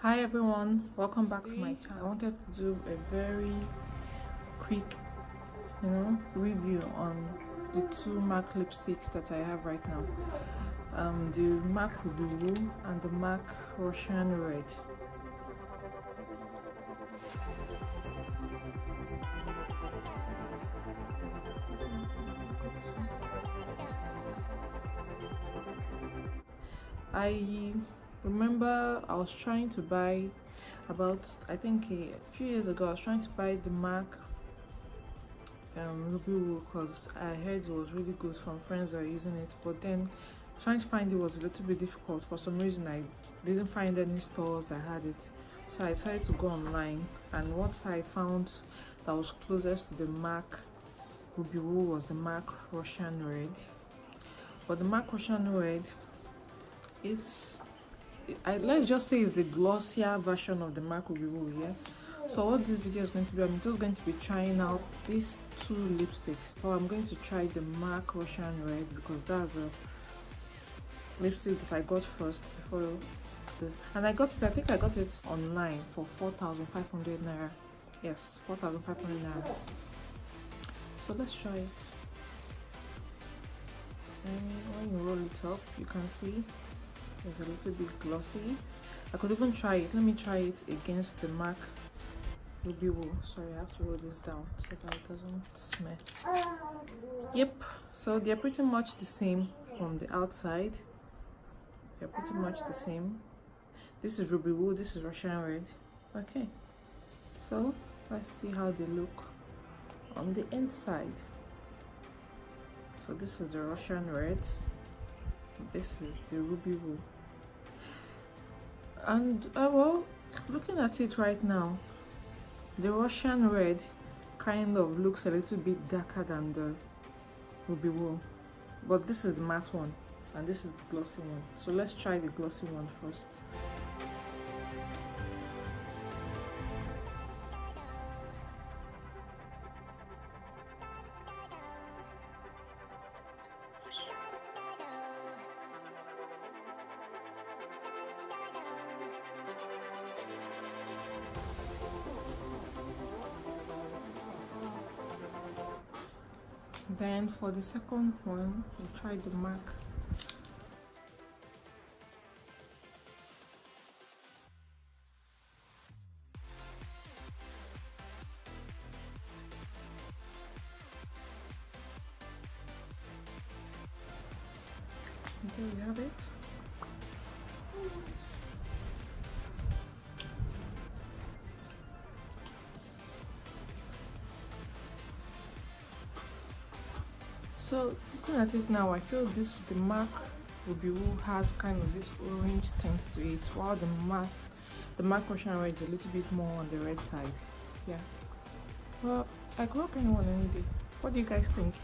Hi everyone, welcome back to my channel. I wanted to do a very quick, review on the two MAC lipsticks that I have right now. The MAC Ruby Woo and the MAC Russian Red. I remember I was trying to buy I think a few years ago I was trying to buy the MAC Ruby Woo because I heard it was really good from friends that are using it, but then trying to find it was a little bit difficult. For some reason I didn't find any stores that had it, so I decided to go online, and what I found that was closest to the MAC Ruby Woo was the MAC Russian Red. But the MAC Russian Red, let's just say it's the glossier version of the MAC Ruby Woo. Yeah, so what this video is going to be, I'm just going to be trying out these two lipsticks. So I'm going to try the MAC Russian Red because that's a lipstick that I got first before and I think I got it online for 4,500 naira. Yes, 4,500 naira. So let's try it. And when you roll it up, you can see it's a little bit glossy. I could even try it. Let me try it against the MAC Ruby Woo. Sorry, I have to roll this down so that it doesn't smell. Yep, so they're pretty much the same from the outside. They're pretty much the same. This is Ruby Woo, this is Russian Red. Okay, so let's see how they look on the inside. So this is the Russian Red, this is the Ruby Woo. And well, looking at it right now, the Russian Red kind of looks a little bit darker than the Ruby Woo, but this is the matte one and this is the glossy one. So let's try the glossy one first. Then for the second one, we'll try the MAC. There you have it. So looking at it now, I feel the MAC Ruby Woo has kind of this orange tint to it, while the MAC Russian Red is a little bit more on the red side. Yeah. Well, I could rock anyone any day. What do you guys think?